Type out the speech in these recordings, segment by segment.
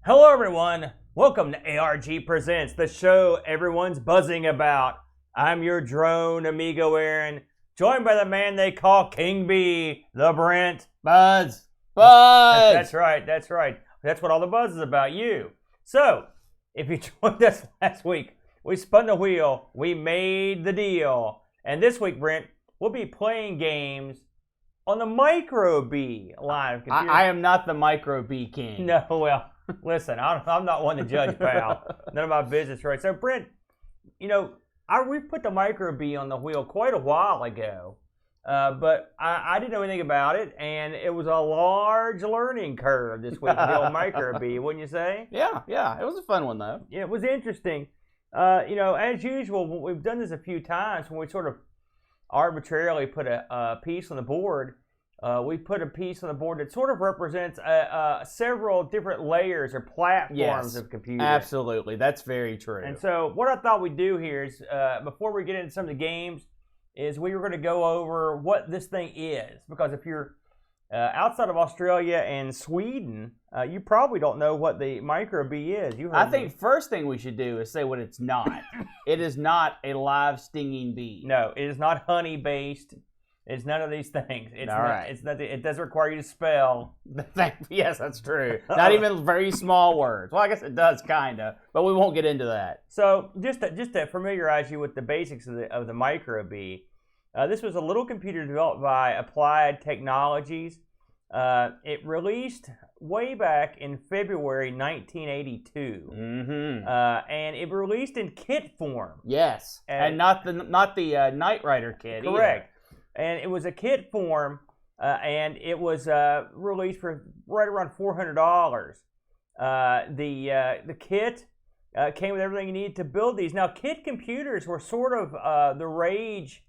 Hello everyone, welcome to ARG Presents, the show everyone's buzzing about. I'm your drone amigo Aaron, joined by the man they call King Bee, the BRENT. Buzz! That's right. That's what all the buzz is about, you. So, if you joined us last week, we spun the wheel, we made the deal. And this week, Brent, we'll be playing games on the Microbee line of computers. I am not the Microbee king. No, well, listen, I'm not one to judge, pal. None of my business, right? So, Brent, we put the Microbee on the wheel quite a while ago, but I didn't know anything about it, and it was a large learning curve this week, the old Microbee, wouldn't you say? Yeah, it was a fun one, though. Yeah, it was interesting. As usual, we've done this a few times when we sort of arbitrarily put a piece on the board. We put a piece on the board that sort of represents several different layers or platforms of computers. Absolutely. That's very true. And so what I thought we'd do here is, before we get into some of the games, is we were going to go over what this thing is. Because if you're outside of Australia and Sweden, you probably don't know what the Microbee is. I think first thing we should do is say what it's not. It is not a live stinging bee. No, it is not honey-based. It's none of these things. It's All right. It's not. It doesn't require you to spell. Yes, that's true. Not even very small words. Well, I guess it does, kind of, but we won't get into that. So just to familiarize you with the basics of the Microbee, this was a little computer developed by Applied Technologies. It released way back in February 1982, and it released in kit form. Yes, and not the Knight Rider kit. Correct. Either. And it was a kit form, and it was released for right around $400. The kit came with everything you needed to build these. Now, kit computers were sort of the rage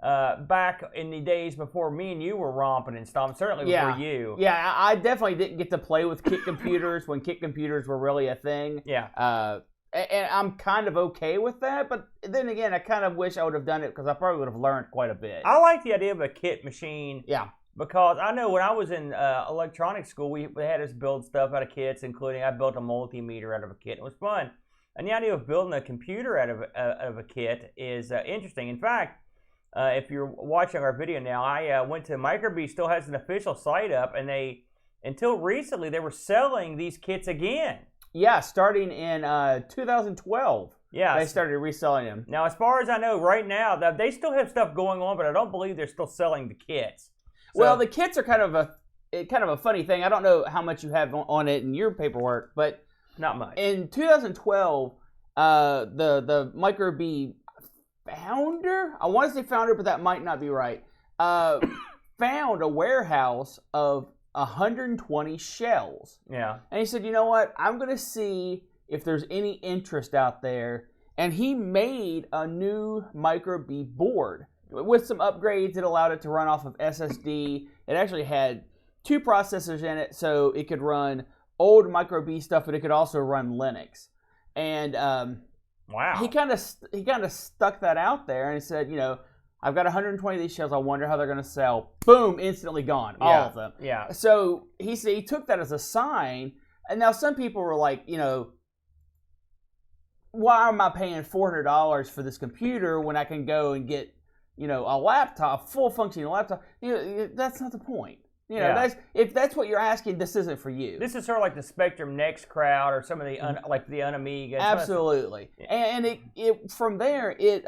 back in the days before me and you were romping and stuff. Certainly before you. Yeah, I definitely didn't get to play with kit computers when kit computers were really a thing. Yeah. And I'm kind of okay with that, but then again, I kind of wish I would have done it because I probably would have learned quite a bit. I like the idea of a kit machine. Yeah. Because I know when I was in electronics school, we had us build stuff out of kits, including I built a multimeter out of a kit. It was fun. And the idea of building a computer out of a kit is interesting. In fact, if you're watching our video now, I went to Microbee, still has an official site up, and until recently, they were selling these kits again. Yeah, starting in 2012. Yeah, they started reselling them. Now, as far as I know, right now, they still have stuff going on, but I don't believe they're still selling the kits. So, well, the kits are kind of a funny thing. I don't know how much you have on it in your paperwork, but not much. In 2012, the Microbee founder, I want to say founder, but that might not be right, found a warehouse of 120 shells. Yeah. And he said, you know what? I'm going to see if there's any interest out there. And he made a new Microbee board with some upgrades that allowed it to run off of SSD. It actually had 2 processors in it, so it could run old Microbee stuff, but it could also run Linux. And wow. He kind of stuck that out there and said, I've got 120 of these shells. I wonder how they're going to sell. Boom, instantly gone. All of them. Yeah. So he said he took that as a sign. And now some people were like, why am I paying $400 for this computer when I can go and get, a laptop, full functioning laptop? That's not the point. If that's what you're asking, this isn't for you. This is sort of like the Spectrum Next crowd or some of the like the AMIGA. Absolutely. And it from there it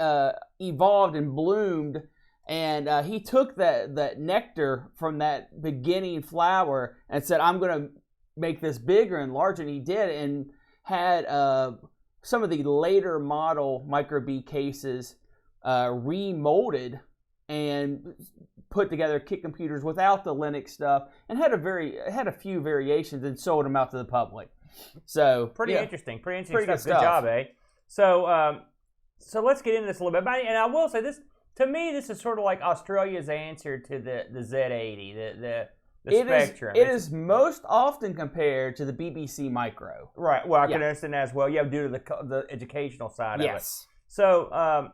evolved and bloomed, and he took that nectar from that beginning flower and said, I'm going to make this bigger and larger, and he did, and had some of the later model Microbee cases remolded and put together kit computers without the Linux stuff, and had a few variations and sold them out to the public. So pretty interesting stuff. Good stuff. Good job, eh? So let's get into this a little bit. And I will say this, to me, this is sort of like Australia's answer to the Z80, the Spectrum. It is most often compared to the BBC Micro. Right. Well, I can understand that as well. Yeah, due to the educational side of it. Yes. So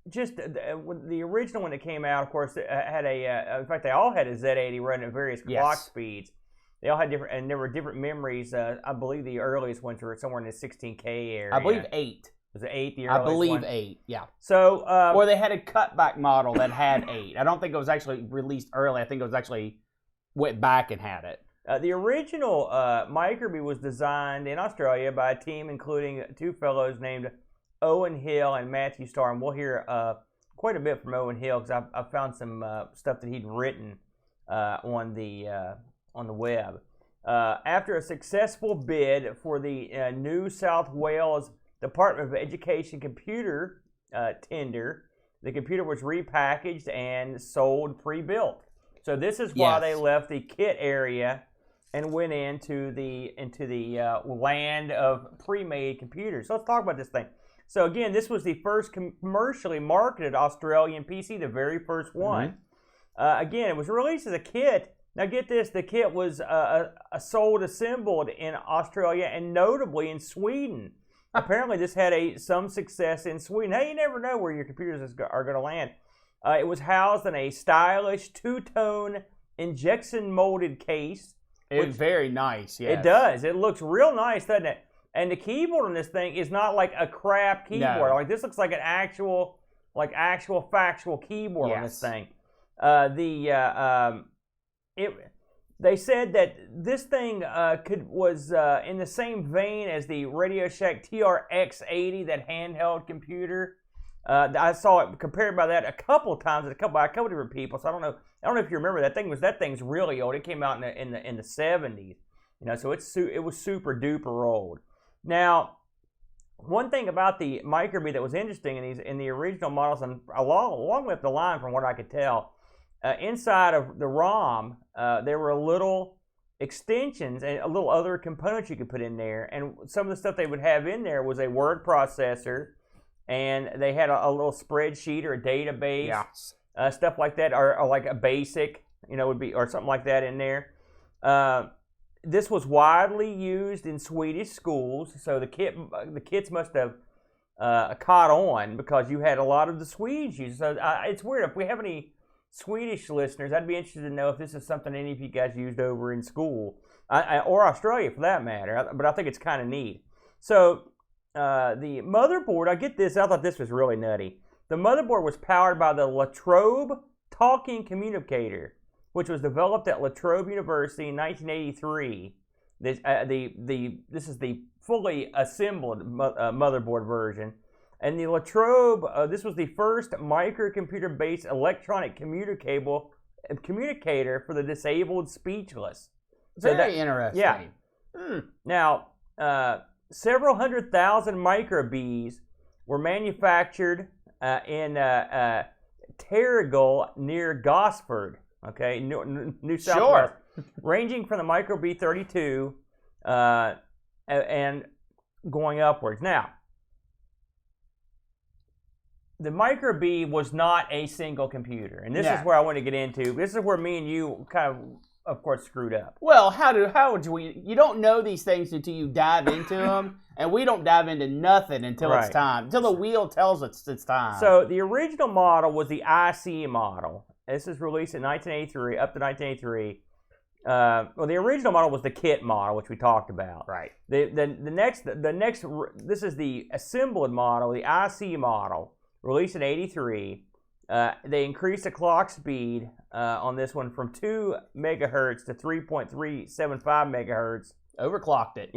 just the original one that came out, of course, had in fact, they all had a Z80 running at various clock speeds. They all had different, and there were different memories. I believe the earliest ones were somewhere in the 16K area. I believe 8. Was it 8 the earliest I believe one? 8, yeah. So, or they had a cutback model that had 8. I don't think it was actually released early. I think it was actually went back and had it. The original Microbee was designed in Australia by a team including two fellows named Owen Hill and Matthew Starr, and we'll hear quite a bit from Owen Hill because I found some stuff that he'd written on the web. After a successful bid for the New South Wales Department of Education computer tender, the computer was repackaged and sold pre-built. So this is why they left the kit area and went into the land of pre-made computers. So let's talk about this thing. So again, this was the first commercially marketed Australian PC, the very first one. Again, it was released as a kit. Now get this, the kit was assembled in Australia and notably in Sweden. Apparently this had some success in Sweden. Hey, you never know where your computers are going to land. It was housed in a stylish two-tone injection molded case. It's very nice, yes. It does. It looks real nice, doesn't it? And the keyboard on this thing is not like a crap keyboard. No. Like this looks like an actual factual keyboard on this thing. They said that this thing was in the same vein as the Radio Shack TRX-80, that handheld computer. I saw it compared by that a couple times by a couple different people. So I don't know if you remember that thing. That thing's really old. It came out in the 70s. You know, so it was super duper old. Now, one thing about the Microbee that was interesting in the original models, and along with the line from what I could tell, inside of the ROM, there were little extensions and a little other components you could put in there. And some of the stuff they would have in there was a word processor, and they had a little spreadsheet or a database, stuff like that, or like a BASIC, would be, or something like that in there. This was widely used in Swedish schools, so the kids must have caught on because you had a lot of the Swedes use it. So it's weird. If we have any Swedish listeners, I'd be interested to know if this is something any of you guys used over in school, or Australia for that matter. But I think it's kind of neat. So the motherboard, I get this. I thought this was really nutty. The motherboard was powered by the Latrobe talking communicator, which was developed at Latrobe University in 1983. This is the fully assembled motherboard version. And the Latrobe, this was the first microcomputer-based electronic communicator for the disabled speechless. Very interesting. Yeah. Now, several 100,000 Microbees were manufactured in Terrigal near Gosford. Okay, New South Wales, ranging from the Microbee 32 and going upwards. Now, the Microbee was not a single computer, and this is where I want to get into. This is where me and you kind of course, screwed up. Well, how would you don't know these things until you dive into them, and we don't dive into nothing until it's time, until the wheel tells us it's time. So the original model was the IC model. This is released in 1983, up to 1983. Well, the original model was the kit model, which we talked about. Right. The next, this is the assembled model, the IC model, released in 83. They increased the clock speed on this one from 2 megahertz to 3.375 megahertz. Overclocked it.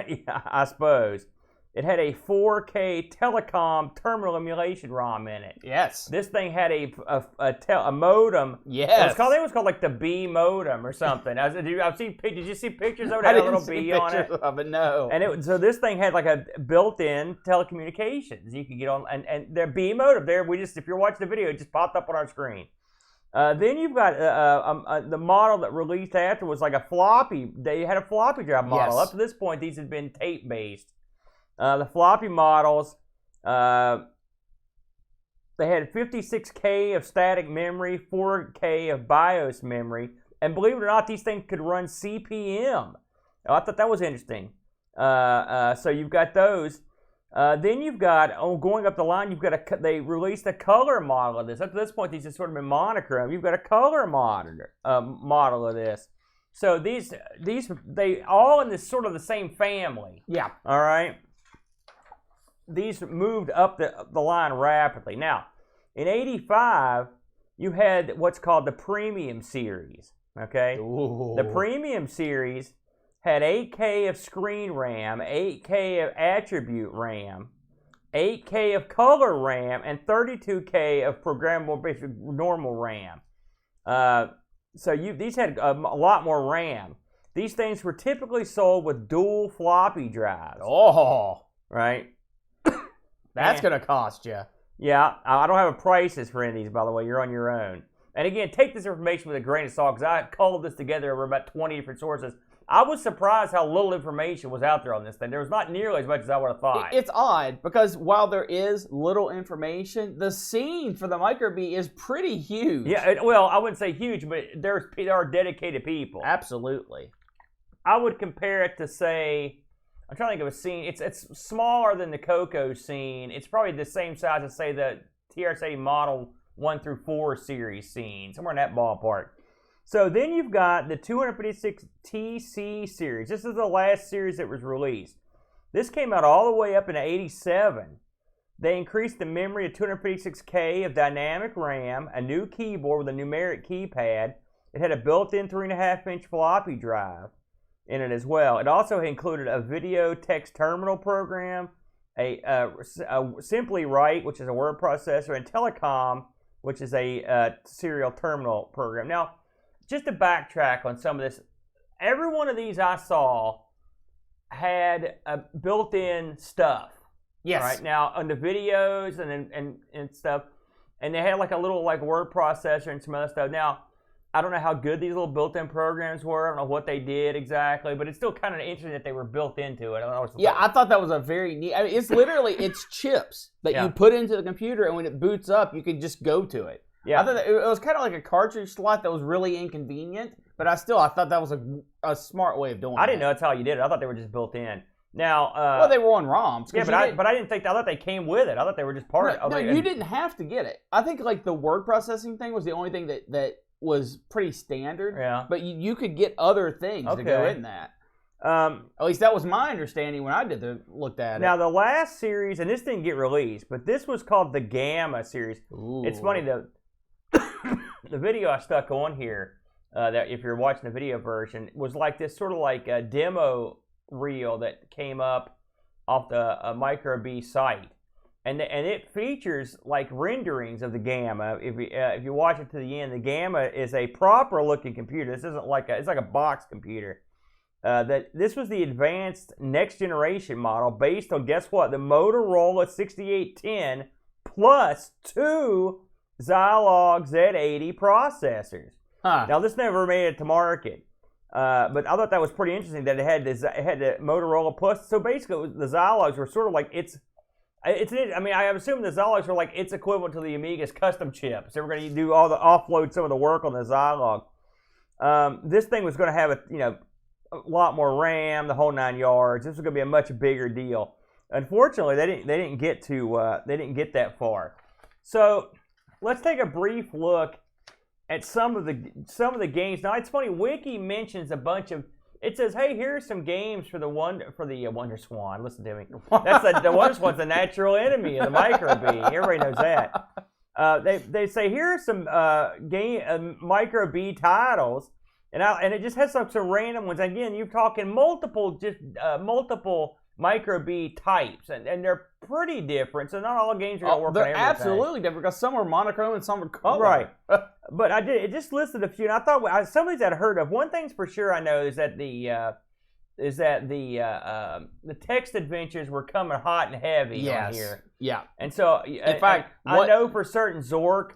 Yeah, I suppose. It had a 4K telecom terminal emulation ROM in it. Yes. This thing had a modem. Yes. It was called like the B modem or something. I've seen pictures. Did you see pictures of it? Had a little B on it. Of it, no. And so this thing had like a built-in telecommunications. You could get on and their B modem there. If you're watching the video, it just popped up on our screen. Then you've got the model that released after was like a floppy. They had a floppy drive model. Up to this point, these had been tape-based. The floppy models, they had 56K of static memory, 4K of BIOS memory, and believe it or not, these things could run CP/M. I thought that was interesting. So you've got those. Then you've got, going up the line, they released a color model of this. Up to this point, these have sort of been monochrome. You've got a color model of this. So they all in this sort of the same family. Yeah. All right. These moved up the line rapidly. Now, in '85, you had what's called the Premium Series. Okay. Ooh. The Premium Series had 8K of screen RAM, 8K of attribute RAM, 8K of color RAM, and 32K of programmable basic normal RAM. So these had a lot more RAM. These things were typically sold with dual floppy drives. Oh, right. That's going to cost you. Yeah, I don't have prices for any of these, by the way. You're on your own. And again, take this information with a grain of salt, because I culled this together over about 20 different sources. I was surprised how little information was out there on this thing. There was not nearly as much as I would have thought. It's odd, because while there is little information, the scene for the Microbee is pretty huge. Yeah, well, I wouldn't say huge, but there are dedicated people. Absolutely. I would compare it to, say, I'm trying to think of a scene. It's smaller than the Coco scene. It's probably the same size as, say, the TRS-80 Model 1 through 4 series scene, somewhere in that ballpark. So then you've got the 256 TC series. This is the last series that was released. This came out all the way up in '87. They increased the memory to 256K of dynamic RAM, a new keyboard with a numeric keypad. It had a built-in 3.5-inch floppy drive in it as well. It also included a video text terminal program, a Simply Write, which is a word processor, and Telecom, which is a serial terminal program. Now, just to backtrack on some of this, every one of these I saw had a built-in stuff. Yes. Right now on the videos and stuff, and they had like a little word processor and some other stuff. Now, I don't know how good these little built-in programs were. I don't know what they did exactly, but it's still kind of interesting that they were built into it. I thought that was a very neat. I mean, it's chips that you put into the computer, and when it boots up, you can just go to it. Yeah, I thought it was kind of like a cartridge slot that was really inconvenient, but I thought that was a smart way of doing it. I didn't know that's how you did it. I thought they were just built in. Now, well, they were on ROMs. Yeah, but I didn't think. I thought they came with it. I thought they were just part of it. No, you didn't have to get it. I think like the word processing thing was the only thing that was pretty standard. Yeah. But you could get other things to go in that. At least that was my understanding when I looked at it. Now, the last series, and this didn't get released, but this was called the Gamma series. Ooh. It's funny, the video I stuck on here, that if you're watching the video version, was like this sort of like a demo reel that came up off the Microbee site. And it features like renderings of the Gamma. If you watch it to the end, the Gamma is a proper looking computer. This isn't like it's like a box computer. This was the advanced next generation model based on, guess what, the Motorola 6810 plus 2 Zilog Z80 processors. Huh. Now this never made it to market, but I thought that was pretty interesting that it had the Motorola plus. So basically, the Zilogs were sort of like I mean, I assume the Zilogs were like its equivalent to the Amiga's custom chips. They were going to do offload some of the work on the Zilog. This thing was going to have a lot more RAM, the whole 9 yards. This was going to be a much bigger deal. Unfortunately, they didn't get that far. So let's take a brief look at some of the games. Now it's funny. Wiki mentions a bunch of. It says, "Hey, here's some games for the Wonder Swan." Listen to me. That's the Wonder Swan's the natural enemy of the Microbee. Everybody knows that. They say here are some Microbee titles, and it just has some random ones. Again, you're talking multiple Microbee types, and they're pretty different. So not all games are going to work on everything. They're absolutely different because some are monochrome and some are color. Right. But it just listed a few, and I thought some of these I'd heard of. One thing's for sure I know is that the text adventures were coming hot and heavy on here. Yeah. And so, in fact, I know for certain Zork.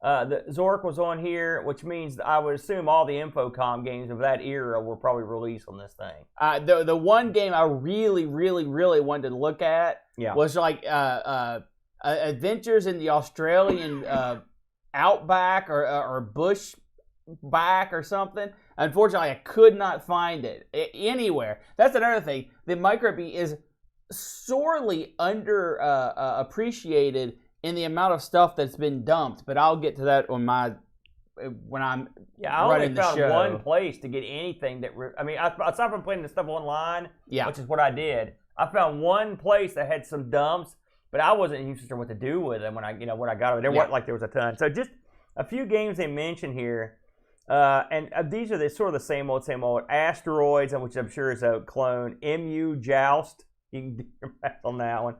The Zork was on here, which means I would assume all the Infocom games of that era were probably released on this thing. The one game I really, really, really wanted to look at was like Adventures in the Australian Outback or Bushback or something. Unfortunately, I could not find it anywhere. That's another thing. The Microbee is sorely under appreciated in the amount of stuff that's been dumped, but I'll get to that on my when I'm I running only the found show. one place to get anything that aside from playing the stuff online, which is what I did. I found one place that had some dumps, but I wasn't even sure what to do with them when I got them. There wasn't like there was a ton. So just a few games they mentioned here, and these are sort of the same old. Asteroids, which I'm sure is a clone. MU Joust, you can do your math on that one.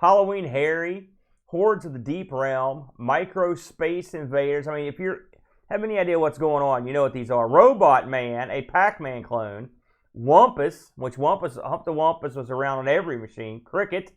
Halloween Harry, Hordes of the Deep Realm, Micro Space Invaders. I mean, if you have any idea what's going on, you know what these are. Robot Man, a Pac-Man clone. Wumpus, Hump the Wumpus was around on every machine. Cricket.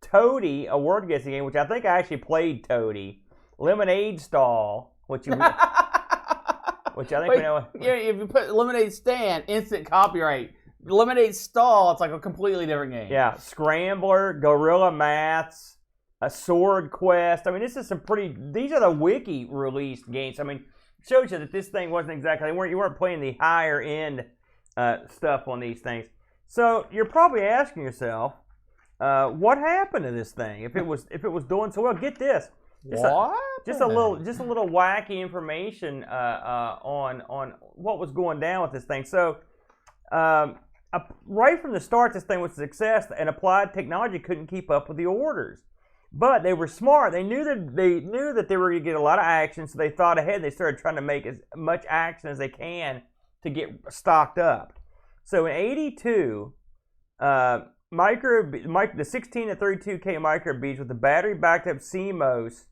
Toady, a word guessing game, which I think I actually played Toady. Lemonade Stall, which I think we know. Yeah, if you put Lemonade Stand, instant copyright. Lemonade Stall, it's like a completely different game. Yeah, Scrambler, Gorilla Maths, a Sword Quest. I mean, these are the wiki released games. I mean, it shows you that this thing wasn't exactly, you weren't playing the higher end stuff on these things. So you're probably asking yourself, what happened to this thing if it was doing so well? Get this. Just a little wacky information on what was going down with this thing. So right from the start, this thing was a success, and Applied Technology couldn't keep up with the orders. But they were smart. They knew that they were going to get a lot of action, so they thought ahead. They started trying to make as much action as they can to get stocked up. So in '82, the 16 to 32K Microbees with the battery backed up CMOS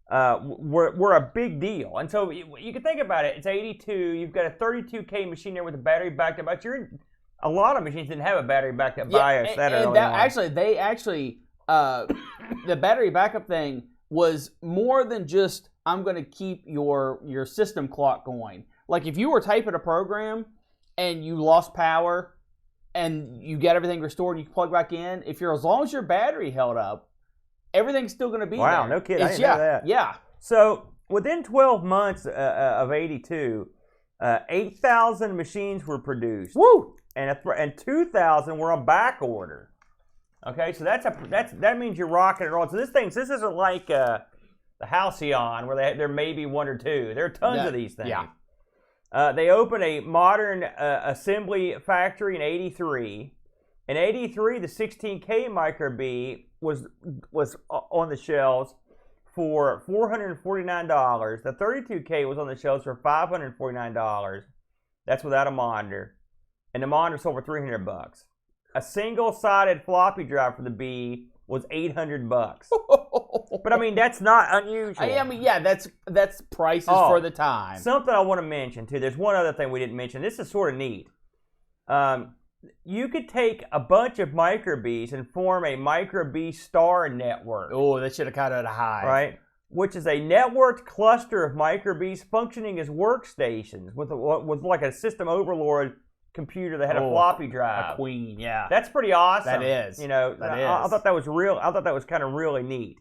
were a big deal. And so you can think about it. It's '82. You've got a 32K machine there with a battery backed up. But a lot of machines didn't have a battery backed up BIOS that early on. The battery backup thing was more than just, I'm going to keep your system clock going. Like if you were typing a program and you lost power and you get everything restored and you plug back in, as long as your battery held up, everything's still going to be there. Wow, no kidding. I didn't know that. Yeah. So within 12 months of '82, 8,000 machines were produced. Woo! And 2,000 were on back order. Okay, so that means you're rocking and rolling. So this isn't like the Halcyon where there may be one or two. There are tons of these things. Yeah. They opened a modern assembly factory in '83. In '83, the 16K Microbee was on the shelves for $449. The 32K was on the shelves for $549. That's without a monitor, and the monitor sold for $300. A single-sided floppy drive for the B was $800. But I mean, that's not unusual. I mean, yeah, that's prices for the time. Something I want to mention too. There's one other thing we didn't mention. This is sort of neat. You could take a bunch of Microbees and form a Microbee Star network. Oh, that should have caught out a high. Right? Which is a networked cluster of Microbees functioning as workstations with like a system overlord computer that had a floppy drive. A queen, yeah. That's pretty awesome. That is. I thought that was real. I thought that was kind of really neat.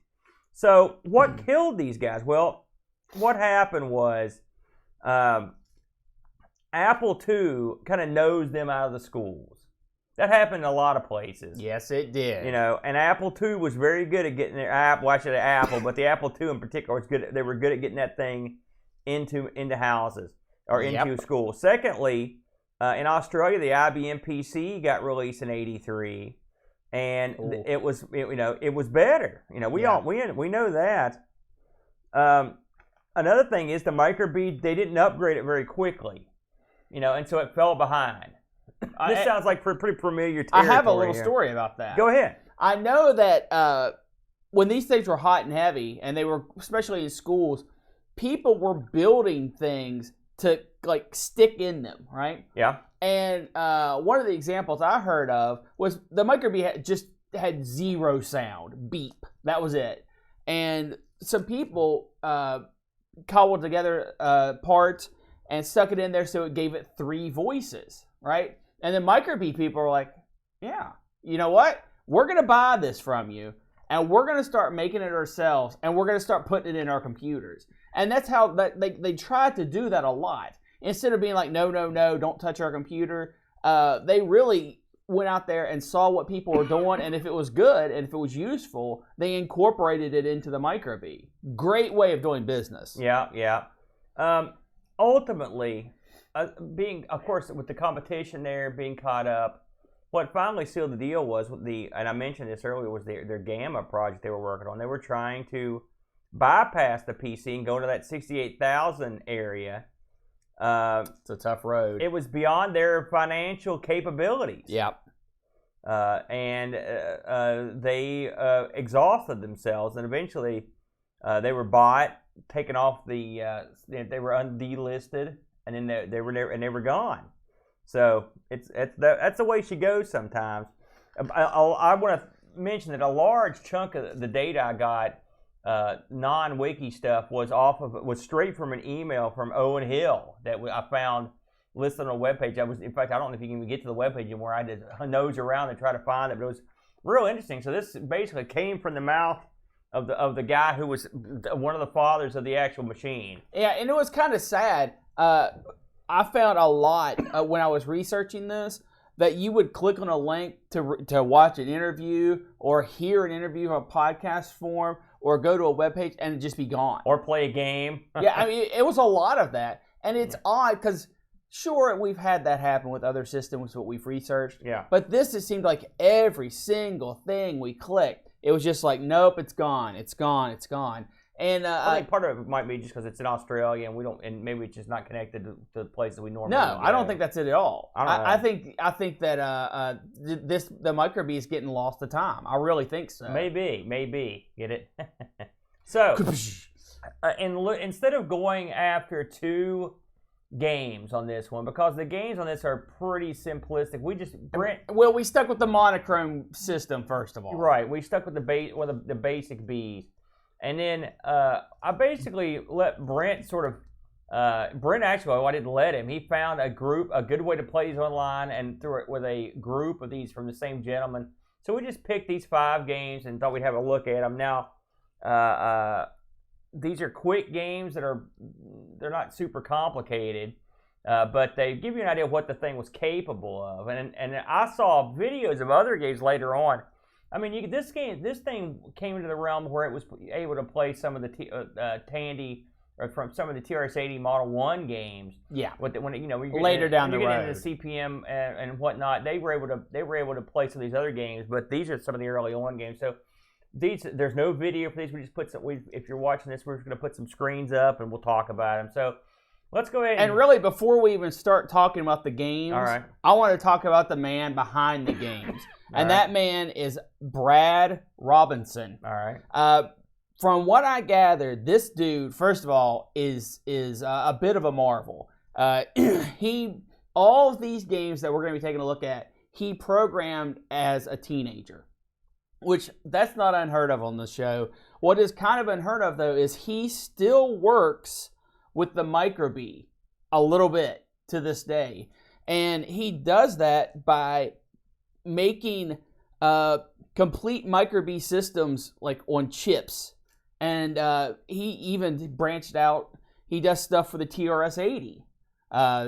So what killed these guys? Well, what happened was Apple II kind of nosed them out of the schools. That happened in a lot of places. Yes, it did. And Apple II was very good at getting their Apple, but the Apple II in particular was good. They were good at getting that thing into houses or into schools. Secondly, in Australia, the IBM PC got released in '83, and it was better. We know that. Another thing is the Microbee, they didn't upgrade it very quickly, and so it fell behind. This sounds like pretty familiar territory. I have a little story about that. Go ahead. I know that when these things were hot and heavy, and they were especially in schools, people were building things to like stick in them, right? Yeah. And one of the examples I heard of was the Microbee had zero sound, beep. That was it. And some people cobbled together parts and stuck it in there so it gave it 3 voices, right? And then Microbee people were like, yeah, you know what? We're going to buy this from you, and we're going to start making it ourselves, and we're going to start putting it in our computers. And that's how they tried to do that a lot. Instead of being like, no, don't touch our computer, they really went out there and saw what people were doing, and if it was good and if it was useful, they incorporated it into the Microbee. Great way of doing business. Yeah. Ultimately, of course, with the competition there being caught up, what finally sealed the deal was and I mentioned this earlier, was their Gamma project they were working on. They were trying to bypass the PC and go to that 68,000 area. It's a tough road. It was beyond their financial capabilities. Yeah. And they exhausted themselves, and eventually they were bought, taken off they were delisted, and then they were gone. So that's the way she goes sometimes. I want to mention that a large chunk of the data I got, non-wiki stuff, was straight from an email from Owen Hill that I found listed on a webpage. In fact, I don't know if you can even get to the webpage anymore. I did nose around and try to find it, but it was real interesting. So this basically came from the mouth of the guy who was one of the fathers of the actual machine. Yeah, and it was kind of sad. I found a lot when I was researching this that you would click on a link to watch an interview or hear an interview on podcast form or go to a webpage and it'd just be gone. Or play a game. Yeah, I mean, it was a lot of that. And it's odd because, sure, we've had that happen with other systems, what we've researched. Yeah. But this, it seemed like every single thing we clicked, it was just like, nope, it's gone, it's gone, it's gone. And I think part of it might be just because it's in Australia and maybe it's just not connected to the places we normally. No, I don't think that's it at all. I think that the Microbee is getting lost to time. I really think so. Maybe get it. So, instead of going after two games on this one, because the games on this are pretty simplistic, we stuck with the monochrome system first of all. Right, we stuck with the basic Bs. And then I basically let Brent Brent actually, I didn't let him. He found a good way to play these online, and threw it with a group of these from the same gentleman. So we just picked these 5 games and thought we'd have a look at them. Now, these are quick games they're not super complicated, but they give you an idea of what the thing was capable of. And I saw videos of other games later on. I mean, this thing came into the realm where it was able to play some of the Tandy, or from some of the TRS-80 Model 1 games. Yeah. Later down the road, when you get into CPM and whatnot, they were able to play some of these other games. But these are some of the early on games. So there's no video for these. We just put some. If you're watching this, we're just going to put some screens up and we'll talk about them. So let's go ahead. And really, before we even start talking about the games, all right, I want to talk about the man behind the games. And that man is Brad Robinson. All right. From what I gathered, this dude, first of all, is a bit of a marvel. All of these games that we're going to be taking a look at, he programmed as a teenager, which that's not unheard of on the show. What is kind of unheard of, though, is he still works with the Microbee a little bit to this day. And he does that by making complete Microbee systems like on chips. And he even branched out. He does stuff for the TRS-80.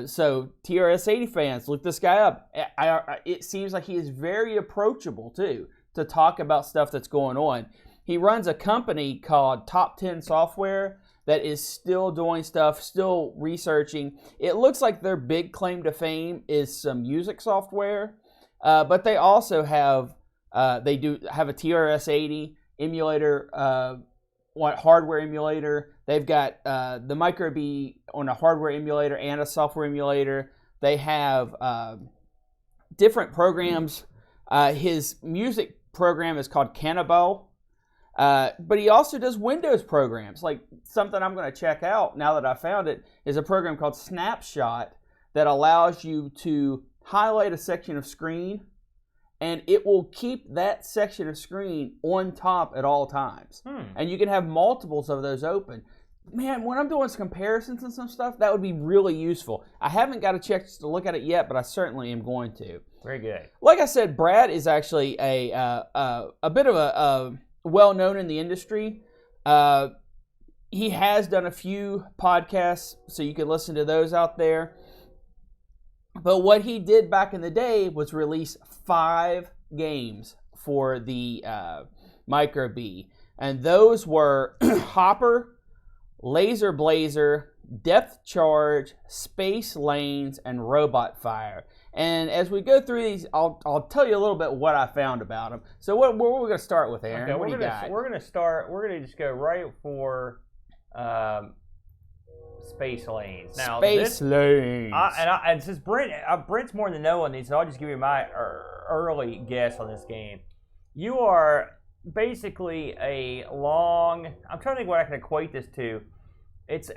So TRS-80 fans, look this guy up. It seems like he is very approachable too to talk about stuff that's going on. He runs a company called Top 10 Software that is still doing stuff, still researching. It looks like their big claim to fame is some music software. But they also have a TRS-80 emulator, hardware emulator. They've got the Microbee on a hardware emulator and a software emulator. They have different programs. His music program is called Cannibal, but he also does Windows programs. Like something I'm going to check out now that I found it is a program called Snapshot that allows you to highlight a section of screen, and it will keep that section of screen on top at all times. And you can have multiples of those open. Man, when I'm doing some comparisons and some stuff, that would be really useful. I haven't got a chance to look at it yet, but I certainly am going to. Very good. Like I said, Brad is actually a bit of a well-known in the industry. He has done a few podcasts, so you can listen to those out there. But what he did back in the day was release 5 games for the Microbee. And those were Hopper, Lazer Blazer, Depth Charge, Space Lanes, and RoboFire. And as we go through these, I'll tell you a little bit what I found about them. So what are we going to start with, Aaron? Okay, what do you got? We're going to just go right for Space Lanes. Now, Space Lanes. And since Brent's more in the know on these, so I'll just give you my early guess on this game. You are basically a long. I'm trying to think what I can equate this to. It's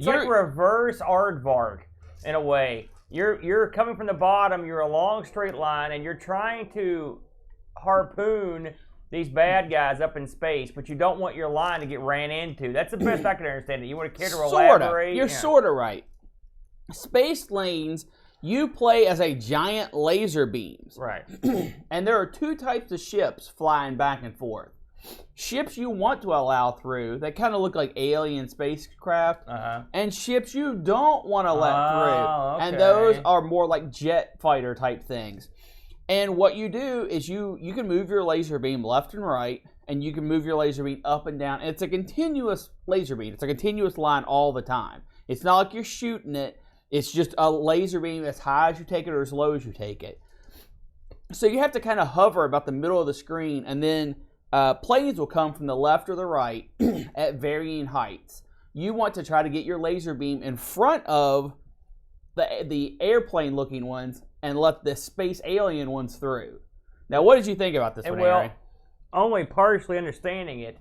like reverse aardvark in a way. You're coming from the bottom. You're a long straight line, and you're trying to harpoon these bad guys up in space, but you don't want your line to get ran into. That's the best I can understand it. You want to care to elaborate? You're sort of right. Space Lanes, you play as a giant laser beams. Right. And there are two types of ships flying back and forth. Ships you want to allow through that kind of look like alien spacecraft, and ships you don't want to let through. Okay. And those are more like jet fighter type things. And what you do is you can move your laser beam left and right, and you can move your laser beam up and down. And it's a continuous laser beam. It's a continuous line all the time. It's not like you're shooting it. It's just a laser beam as high as you take it or as low as you take it. So you have to kind of hover about the middle of the screen, and then planes will come from the left or the right at varying heights. You want to try to get your laser beam in front of the airplane-looking ones and let the space alien ones through. Now, what did you think about this one, Aaron? Only partially understanding it,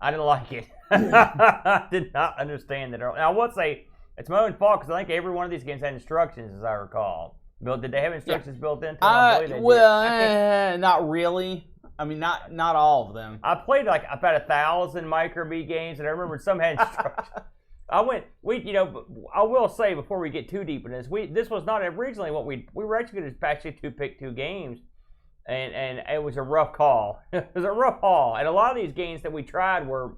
I didn't like it. I did not understand it. Now, I will say it's my own fault because I think every one of these games had instructions, as I recall. Did they have instructions built into them? Not really. I mean, not all of them. I played like about 1,000 Microbee games, and I remember some had instructions. I will say before we get too deep in this, this was not originally what we were actually going to pick two games, and it was a rough call. It was a rough haul, and a lot of these games that we tried were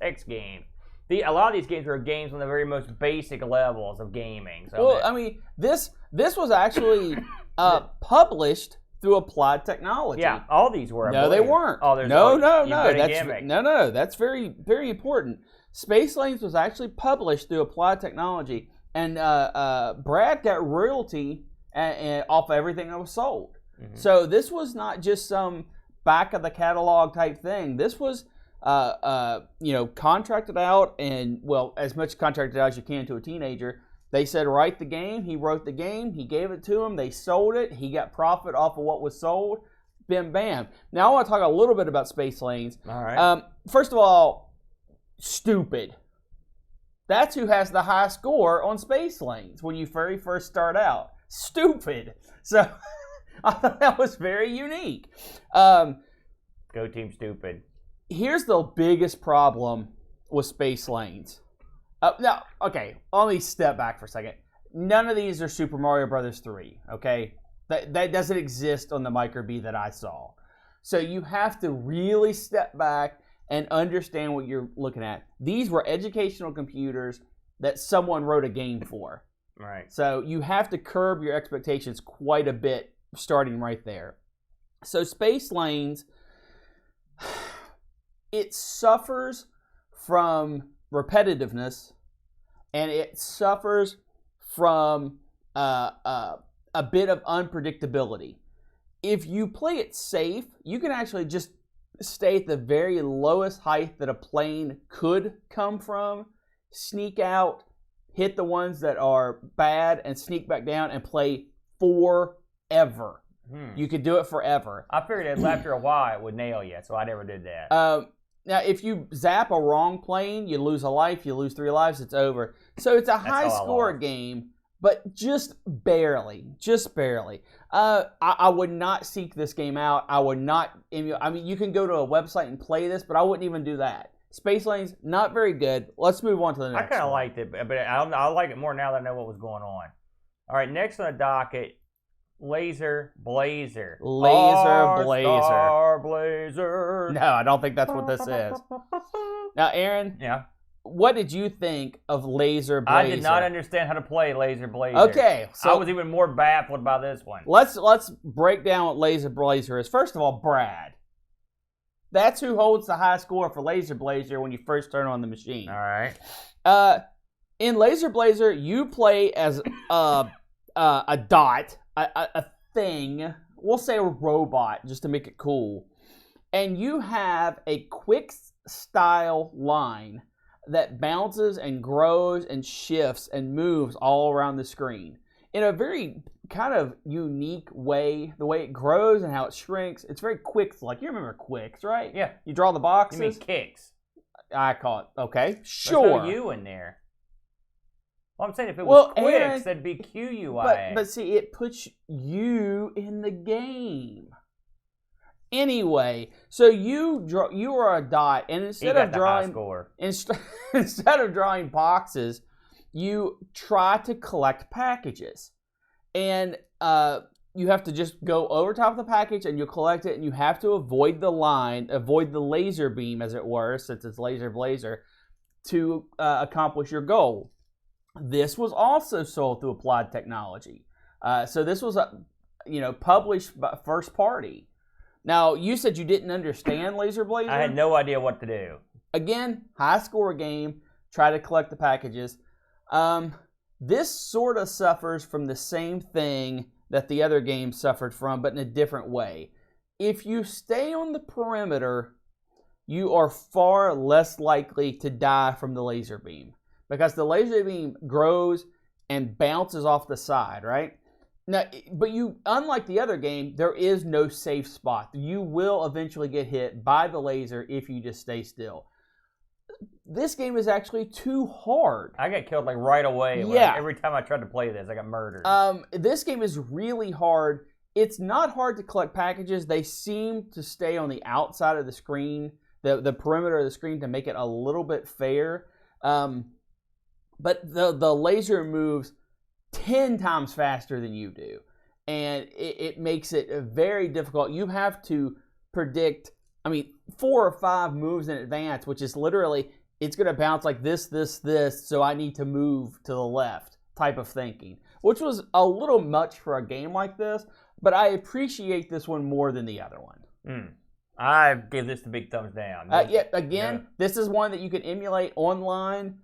text games. A lot of these games were games on the very most basic levels of gaming. So this was actually published through Applied Technology. Yeah, all these were. No, they weren't. Oh, No. That's very, very important. Space Lanes was actually published through Applied Technology, and Brad got royalty off everything that was sold. Mm-hmm. So this was not just some back of the catalog type thing. This was, contracted out, and as much contracted out as you can to a teenager. They said, write the game. He wrote the game. He gave it to him. They sold it. He got profit off of what was sold. Bim, bam. Now, I want to talk a little bit about Space Lanes. All right. First of all, stupid. That's who has the high score on Space Lanes when you very first start out. Stupid. So, I thought that was very unique. Go Team Stupid. Here's the biggest problem with Space Lanes. Now, okay, let me step back for a second. None of these are Super Mario Brothers 3, okay? That doesn't exist on the Microbee that I saw. So you have to really step back and understand what you're looking at. These were educational computers that someone wrote a game for. Right. So you have to curb your expectations quite a bit starting right there. So Space Lanes, it suffers from repetitiveness, and it suffers from a bit of unpredictability. If you play it safe, you can actually just stay at the very lowest height that a plane could come from, sneak out, hit the ones that are bad, and sneak back down and play forever. You could do it forever. I figured that after a while it would nail you, so I never did that. Now, if you zap a wrong plane, you lose a life, you lose 3 lives, it's over. So it's a high-score game, but just barely. I would not seek this game out. I would not. You can go to a website and play this, but I wouldn't even do that. Space Lanes, not very good. Let's move on to the next one. I kind of liked it, but I like it more now that I know what was going on. All right, next on the docket, Lazer Blazer. Lazer Blazer. Star Blazer. No, I don't think that's what this is. Now, Aaron. Yeah. What did you think of Lazer Blazer? I did not understand how to play Lazer Blazer. Okay, so I was even more baffled by this one. Let's break down what Lazer Blazer is. First of all, Brad. That's who holds the high score for Lazer Blazer when you first turn on the machine. All right. In Lazer Blazer, you play as a dot, a thing. We'll say a robot, just to make it cool. And you have a quick style line that bounces and grows and shifts and moves all around the screen in a very kind of unique way. The way it grows and how it shrinks, it's very quick. Like, you remember Quicks, right? Yeah. You draw the boxes. You mean kicks? I call it. Okay, sure. There's no U in there. Well, I'm saying if it was Quicks, that'd be QUIA. But see, it puts you in the game. Anyway, so you are a dot, and instead of drawing boxes, you try to collect packages, and you have to just go over top of the package, and you collect it, and you have to avoid the laser beam, as it were, since it's Lazer Blazer, to accomplish your goal. This was also sold through Applied Technology, so this was published by first party. Now, you said you didn't understand Lazer Blazer. I had no idea what to do. Again, high score game. Try to collect the packages. This sort of suffers from the same thing that the other game suffered from, but in a different way. If you stay on the perimeter, you are far less likely to die from the laser beam, because the laser beam grows and bounces off the side, right? Now, but unlike the other game, there is no safe spot. You will eventually get hit by the laser if you just stay still. This game is actually too hard. I got killed like right away. Yeah. Every time I tried to play this, I got murdered. This game is really hard. It's not hard to collect packages. They seem to stay on the outside of the screen, the perimeter of the screen, to make it a little bit fair. But the laser moves 10 times faster than you do, and it makes it very difficult. You have to predict, 4 or 5 moves in advance, which is literally, it's going to bounce like this, so I need to move to the left type of thinking, which was a little much for a game like this, but I appreciate this one more than the other one. I give this the big thumbs down. This is one that you can emulate online,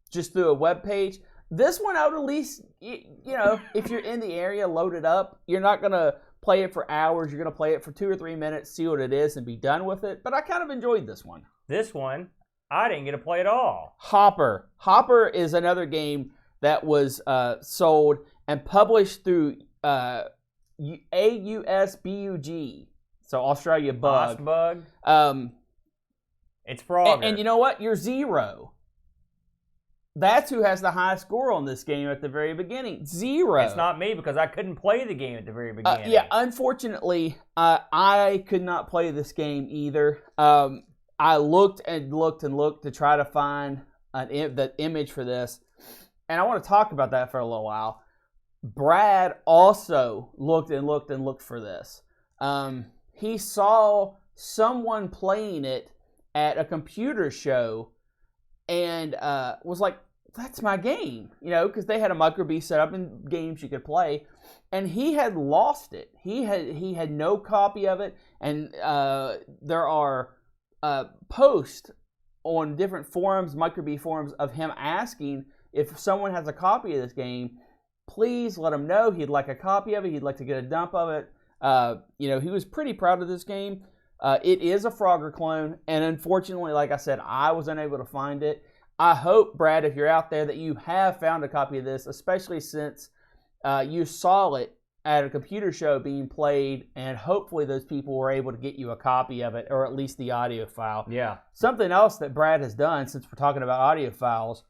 just through a web page. This one, I would at least, if you're in the area, load it up. You're not going to play it for hours. You're going to play it for 2 or 3 minutes, see what it is, and be done with it. But I kind of enjoyed this one. This one, I didn't get to play at all. Hopper. Hopper is another game that was sold and published through AUSBUG. So Australia Bug. Bug. It's Frogger. And you know what? You're 0. That's who has the high score on this game at the very beginning. 0. It's not me, because I couldn't play the game at the very beginning. Unfortunately, I could not play this game either. I looked and looked and looked to try to find the image for this, and I want to talk about that for a little while. Brad also looked and looked and looked for this. He saw someone playing it at a computer show and was like, that's my game, because they had a Microbee set up and games you could play, and he had lost it. He had no copy of it, and there are posts on different forums, Microbee forums, of him asking if someone has a copy of this game, please let him know. He'd like a copy of it. He'd like to get a dump of it. He was pretty proud of this game. It is a Frogger clone, and unfortunately, like I said, I was unable to find it. I hope, Brad, if you're out there, that you have found a copy of this, especially since you saw it at a computer show being played, and hopefully those people were able to get you a copy of it, or at least the audio file. Yeah. Something else that Brad has done, since we're talking about audio files,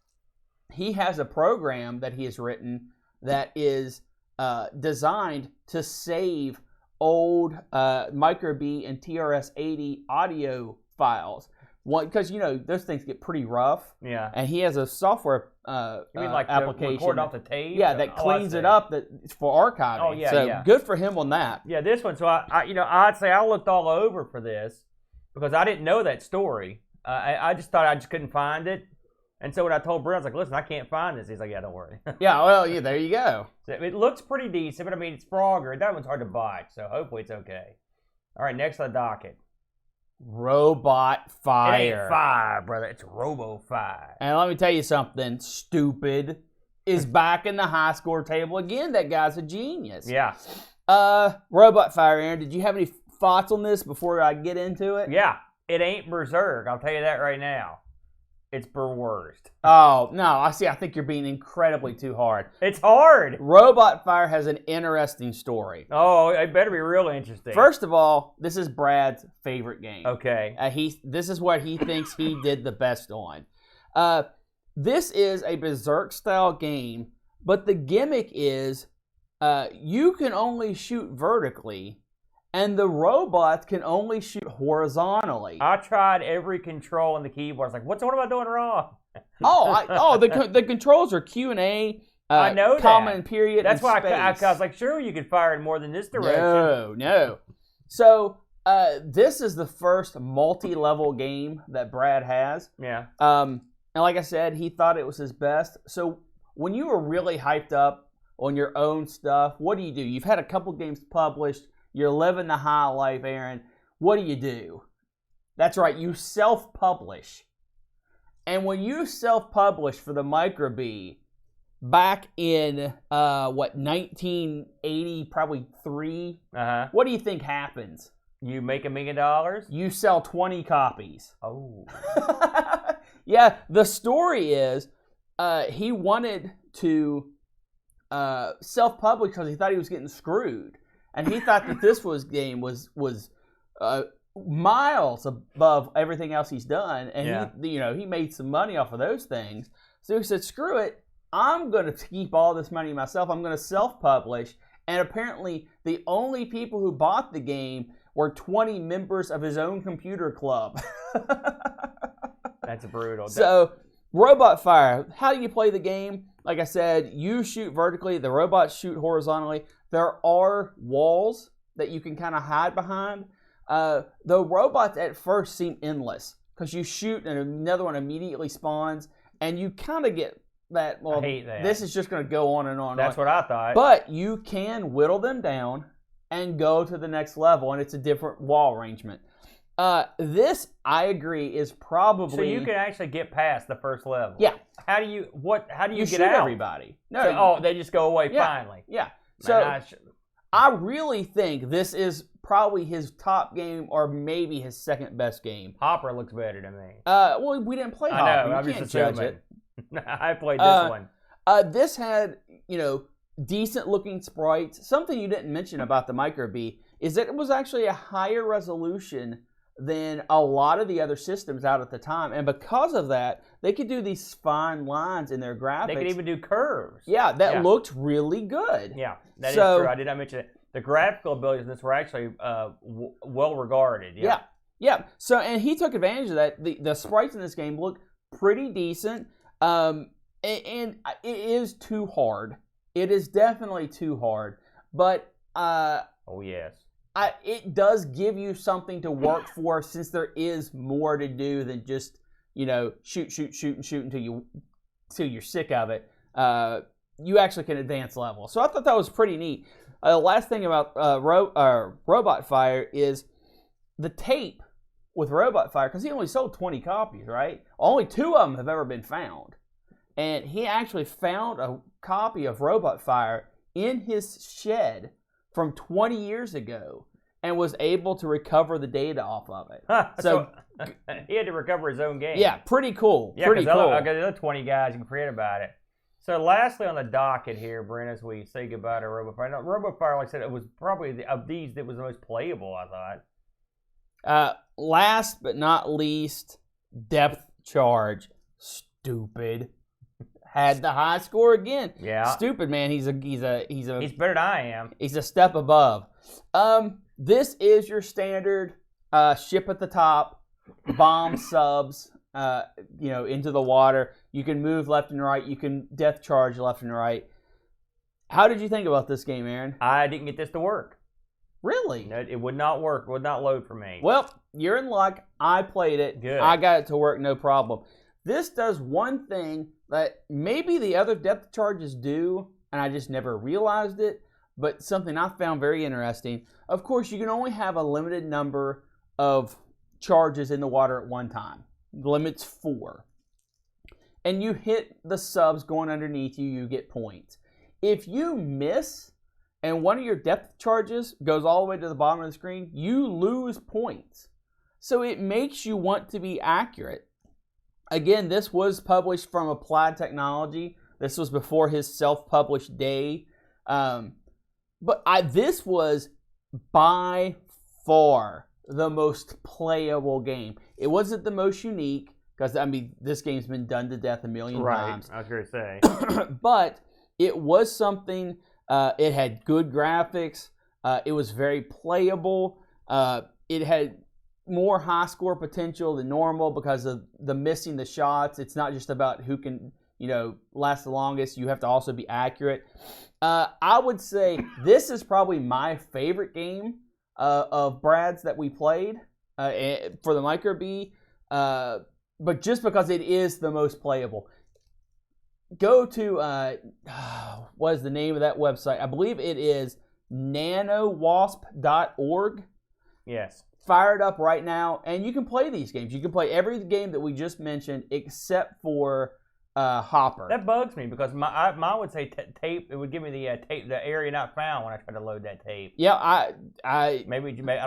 he has a program that he has written that is designed to save old Microbee and TRS-80 audio files. Because, those things get pretty rough. Yeah. And he has a software you mean like application. Record off the tape? Yeah, that cleans it up for archiving. Oh, yeah, so good for him on that. Yeah, this one. So, I'd say I looked all over for this because I didn't know that story. I just thought I just couldn't find it. And so when I told Brent, I was like, listen, I can't find this. He's like, yeah, don't worry. Yeah, there you go. So it looks pretty decent, but it's Frogger. That one's hard to botch, so hopefully it's okay. All right, next on the docket. RoboFire. It ain't fire, brother. It's RoboFire. And let me tell you something. Stupid is back in the high score table again. That guy's a genius. Yeah. RoboFire, Aaron, did you have any thoughts on this before I get into it? Yeah. It ain't Berserk. I'll tell you that right now. It's Berwurst. Oh, no. I think you're being incredibly too hard. It's hard. RoboFire has an interesting story. Oh, it better be real interesting. First of all, this is Brad's favorite game. Okay. This is what he thinks he did the best on. This is a Berserk-style game, but the gimmick is you can only shoot vertically, and the robots can only shoot horizontally. I tried every control on the keyboard. I was like, what am I doing wrong? The controls are Q and A. I know comma that. and period. That's and why space. I was like, sure, you could fire it more than this direction. No. So this is the first multi-level game that Brad has. Yeah. And like I said, he thought it was his best. So when you were really hyped up on your own stuff, what do? You've had a couple games published. You're living the high life, Aaron. What do? That's right, you self-publish. And when you self-publish for the Microbee back in, 1980, probably 3, what do you think happens? You make $1 million? You sell 20 copies. Oh. Yeah, the story is he wanted to self-publish because he thought he was getting screwed. And he thought that this game was miles above everything else he's done, and he made some money off of those things. So he said, "Screw it! I'm going to keep all this money myself. I'm going to self-publish." And apparently, the only people who bought the game were 20 members of his own computer club. That's brutal. So, RoboFire, how do you play the game? Like I said, you shoot vertically, the robots shoot horizontally. There are walls that you can kind of hide behind. The robots at first seem endless because you shoot and another one immediately spawns, and you kind of get that, well, I hate that. This is just going to go on and on. That's what I thought. But you can whittle them down and go to the next level, and it's a different wall arrangement. This, I agree, is probably... So you can actually get past the first level. Yeah. How do you get shoot out? Everybody. No. So, they just go away finally. Yeah. So I really think this is probably his top game, or maybe his second best game. Hopper looks better to me. Well, we didn't play Hopper. I know. I'm just assuming. I played this one. This had, decent looking sprites. Something you didn't mention about the Microbee is that it was actually a higher resolution than a lot of the other systems out at the time, and because of that, they could do these fine lines in their graphics. They could even do curves. Yeah, that looked really good. Yeah, that is true. I did not mention it. The graphical abilities in this were actually well regarded. Yeah. So, and he took advantage of that. The sprites in this game look pretty decent, and it is too hard. It is definitely too hard, but oh yes. It does give you something to work for, since there is more to do than just, shoot until you're sick of it. You actually can advance level. So I thought that was pretty neat. Last thing about RoboFire is the tape with RoboFire, because he only sold 20 copies, right? Only 2 of them have ever been found. And he actually found a copy of RoboFire in his shed from 20 years ago and was able to recover the data off of it. So he had to recover his own game. Yeah, pretty cool. Yeah, pretty cool. I got the other 20 guys you can forget about it. So lastly on the docket here, Brent, as we say goodbye to RoboFire. Now, RoboFire, like I said, it was probably of these that was the most playable, I thought. Last but not least, Depth Charge. Stupid. Had the high score again. Yeah. Stupid, man. He's better than I am. He's a step above. This is your standard ship at the top, bomb subs, into the water. You can move left and right. You can depth charge left and right. How did you think about this game, Aaron? I didn't get this to work. Really? No, it would not work. It would not load for me. Well, you're in luck. I played it. Good. I got it to work, no problem. This does one thing that maybe the other depth charges do, and I just never realized it, but something I found very interesting. Of course, you can only have a limited number of charges in the water at one time. The limit's 4. And you hit the subs going underneath you, you get points. If you miss and one of your depth charges goes all the way to the bottom of the screen, you lose points. So it makes you want to be accurate. Again, this was published from Applied Technology. This was before his self-published day. This was by far the most playable game. It wasn't the most unique, because, I mean, this game's been done to death a million times. I was going to say. But it was something, it had good graphics. It was very playable. It had more high score potential than normal because of the missing the shots. It's not just about who can, last the longest. You have to also be accurate. I would say this is probably my favorite game of Brad's that we played for the Microbee. But just because it is the most playable. Go to, what is the name of that website? I believe it is nanowasp.org. Yes. Fire it up right now, and you can play these games. You can play every game that we just mentioned except for Hopper. That bugs me because mine would say tape. It would give me the tape, the area not found when I tried to load that tape. Yeah, I don't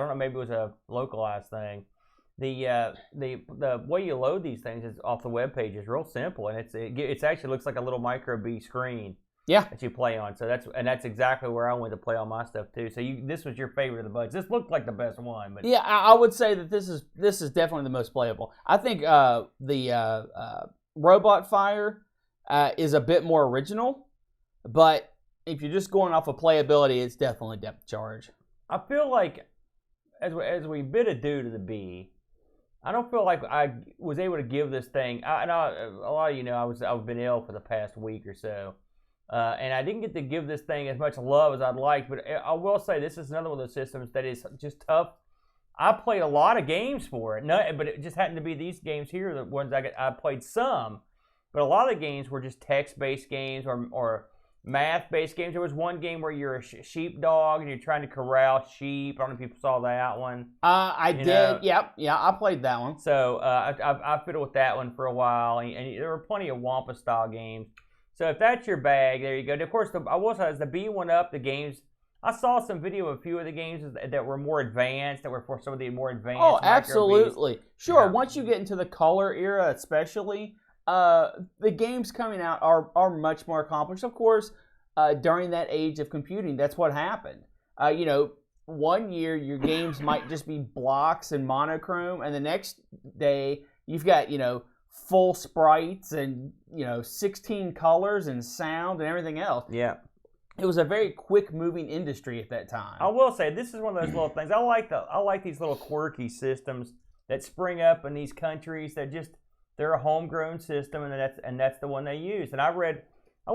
know. Maybe it was a localized thing. The way you load these things is off the web page is real simple, and it actually looks like a little Microbee screen. Yeah. That you play on. So that's exactly where I went to play all my stuff too. So this was your favorite of the bunch. This looked like the best one, but yeah, I would say that this is definitely the most playable. I think the RoboFire is a bit more original, but if you're just going off of playability, it's definitely depth charge. I feel like as we bid adieu to the bee, I don't feel like I was able to give this thing. A lot of you know I've been ill for the past week or so. And I didn't get to give this thing as much love as I'd like, but I will say this is another one of those systems that is just tough. I played a lot of games for it, but it just happened to be these games here, the ones I played some. But a lot of the games were just text-based games or math-based games. There was one game where you're a sheepdog and you're trying to corral sheep. I don't know if people saw that one. I did. Yep. Yeah, I played that one. So I fiddled with that one for a while, and there were plenty of Wampa-style games. So if that's your bag, there you go. And of course, I will say as the B went up, the games, I saw some video of a few of the games that were more advanced, that were for some of the more advanced. Oh, absolutely. Microbees. Sure. Yeah. Once you get into the color era, especially, the games coming out are much more accomplished. Of course, during that age of computing, that's what happened. 1 year your games might just be blocks and monochrome, and the next day you've got, full sprites and 16 colors and sound and everything else. Yeah, it was a very quick moving industry at that time. I will say this is one of those little things. I like these little quirky systems that spring up in these countries that they're a homegrown system, and that's the one they use. And I went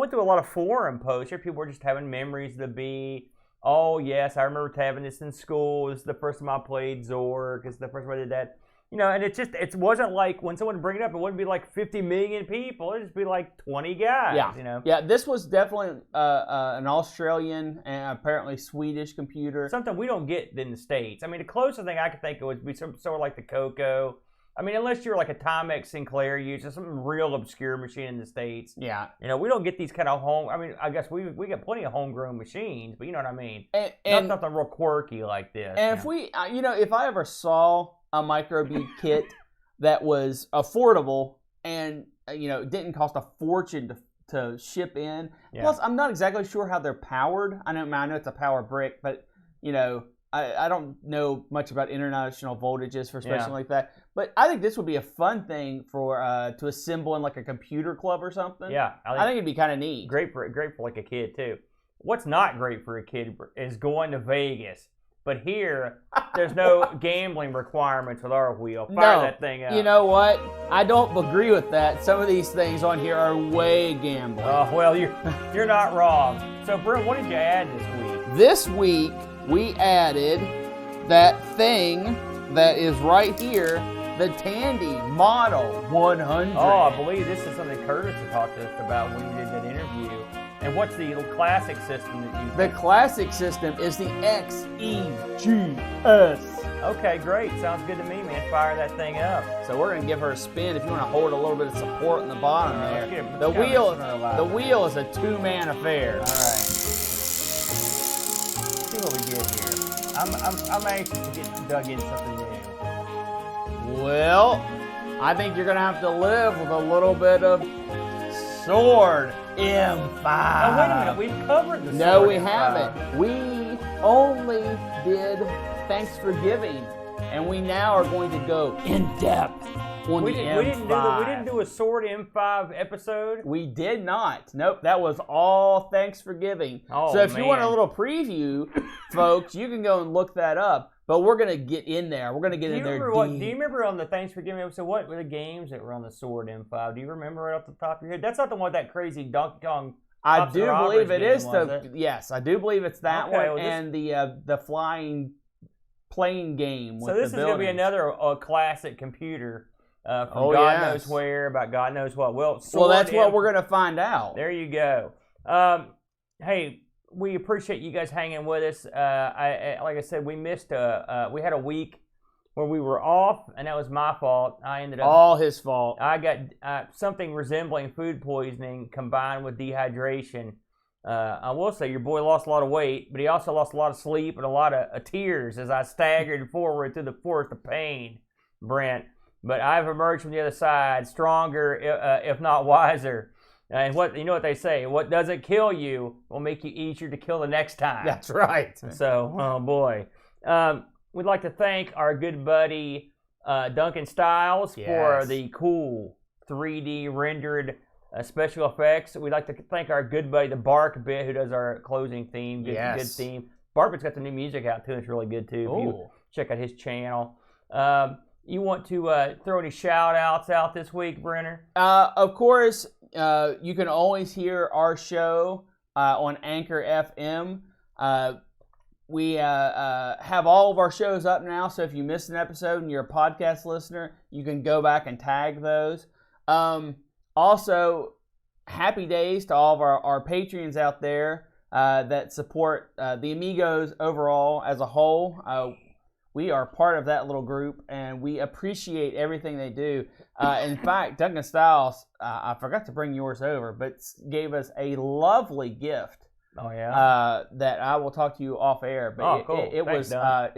through a lot of forum posts here. People were just having memories of the bee. Oh yes, I remember having this in school. This is the first time I played Zork. It's the first time I did that. And it wasn't like when someone would bring it up, it wouldn't be like 50 million people. It'd just be like 20 guys. Yeah, yeah. This was definitely an Australian and apparently Swedish computer. Something we don't get in the States. I mean, the closest thing I could think of would be sort of like the Coco. I mean, unless you're like a Timex Sinclair user, some real obscure machine in the States. Yeah. We don't get these kind of I guess we get plenty of homegrown machines, but you know what I mean. And not something real quirky like this. And if we, if I ever saw a Microbee kit that was affordable and didn't cost a fortune to ship in. Yeah. Plus, I'm not exactly sure how they're powered. I know it's a power brick, but I don't know much about international voltages for something like that. But I think this would be a fun thing for to assemble in like a computer club or something. Yeah, I think it'd be kind of neat. Great for like a kid too. What's not great for a kid is going to Vegas. But here, there's no gambling requirements with our wheel. Fire that thing up. You know what? I don't agree with that. Some of these things on here are way gambling. Oh, well, you're not wrong. So, Brent, what did you add this week? This week, we added that thing that is right here, the Tandy Model 100. Oh, I believe this is something Curtis had talked to us about when he did that interview. And what's the classic system that you... The classic system is the XEGS. Okay, great. Sounds good to me, man. Fire that thing up. So we're gonna give her a spin. If you want to hold a little bit of support in the bottom there. The wheel is a 2-man affair. All right. Let's see what we get here. I'm anxious to get dug in something new. Well, I think you're gonna have to live with a little bit of Sword M5. Oh, wait a minute. We've covered the Sword No, we M5. haven't. We only did Thanks for Giving, and we now are going to go in depth on the M5. We didn't do a Sword M5 episode. We did not. Nope, that was all Thanks for Giving. Oh, so if man. you want a little preview, folks, you can go and look that up. But we're going to get in there. We're going to get in there deep. Do you remember on the Thanks for Giving episode, what were the games that were on the Sword M5? Do you remember right off the top of your head? That's not the one with that crazy Donkey Kong. I do believe it is. Yes, I do believe it's that one, well, and the flying plane game. So this is going to be another classic computer from knows where, about God knows what. Well, that's what we're going to find out. There you go. Hey, we appreciate you guys hanging with us. Like I said, we missed. We had a week where we were off, and that was my fault. I ended up all his fault. I got something resembling food poisoning combined with dehydration. I will say your boy lost a lot of weight, but he also lost a lot of sleep and a lot of tears as I staggered forward through the forest of pain, Brent. But I've emerged from the other side stronger, if not wiser. And what they say, what doesn't kill you will make you easier to kill the next time. That's right. So, oh boy. We'd like to thank our good buddy Duncan Styles for the cool 3D rendered special effects. We'd like to thank our good buddy, the Bark Bit, who does our closing theme. Good theme. Bark Bit's got the new music out too. It's really good too. If you check out his channel. You want to throw any shout outs out this week, Brenner? Of course, you can always hear our show on Anchor FM. We have all of our shows up now, so if you missed an episode and you're a podcast listener, you can go back and tag those. Also, happy days to all of our Patreons out there that support the Amigos overall as a whole. We are part of that little group, and we appreciate everything they do. In fact, Duncan Styles, I forgot to bring yours over, but gave us a lovely gift. Oh yeah. That I will talk to you off air. But cool. It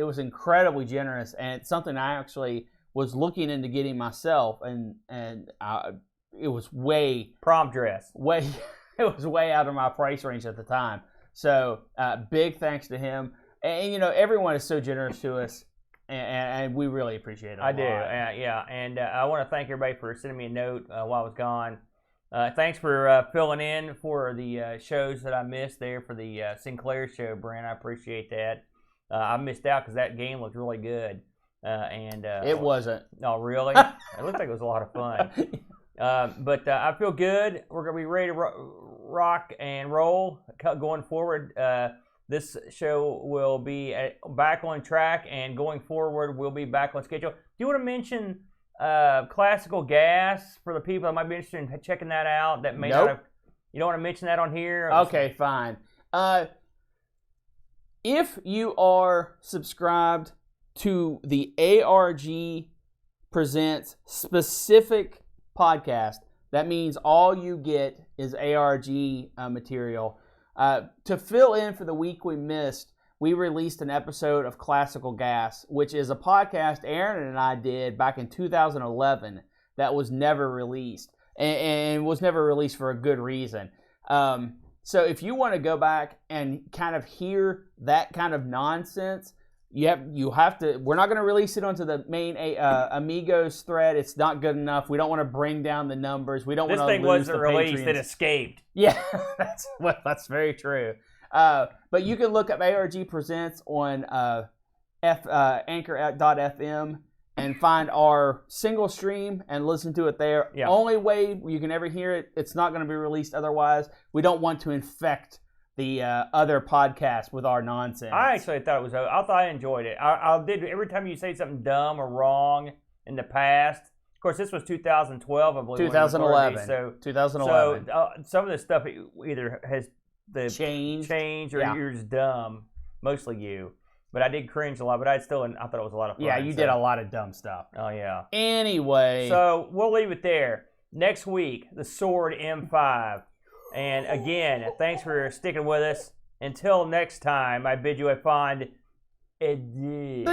was incredibly generous, and it's something I actually was looking into getting myself, and it was prom dress. It was way out of my price range at the time. So big thanks to him. And, everyone is so generous to us, and we really appreciate it. I do, yeah. And I want to thank everybody for sending me a note while I was gone. Thanks for filling in for the shows that I missed there for the Sinclair show, Brent. I appreciate that. I missed out because that game looked really good. It wasn't. Oh, really? It looked like it was a lot of fun. But I feel good. We're going to be ready to rock and roll going forward. This show will be back on track, and going forward, we'll be back on schedule. Do you want to mention Classical Gas for the people that might be interested in checking that out? That may not have. You don't want to mention that on here? Okay, fine. If you are subscribed to the ARG Presents specific podcast, that means all you get is ARG material. To fill in for the week we missed, we released an episode of Classical Gas, which is a podcast Aaron and I did back in 2011 that was never released, and was never released for a good reason. So if you want to go back and kind of hear that kind of nonsense, you have to. We're not going to release it onto the main Amigos thread. It's not good enough. We don't want to bring down the numbers. We don't want to lose the Patreons. This thing wasn't released. It escaped. Yeah, that's very true. But you can look up ARG Presents on Anchor.fm and find our single stream and listen to it there. Yeah. Only way you can ever hear it. It's not going to be released otherwise. We don't want to infect the other podcasts with our nonsense. I actually thought it was. I thought I enjoyed it. I did. Every time you say something dumb or wrong in the past. Of course, this was 2012, I believe. 2011. So 2011. So some of this stuff either has the change or you're just dumb. Mostly you. But I did cringe a lot, but I thought it was a lot of fun. Yeah, you did a lot of dumb stuff. Oh, yeah. Anyway. So we'll leave it there. Next week, the Sword M5. And again, thanks for sticking with us. Until next time, I bid you a fond adieu.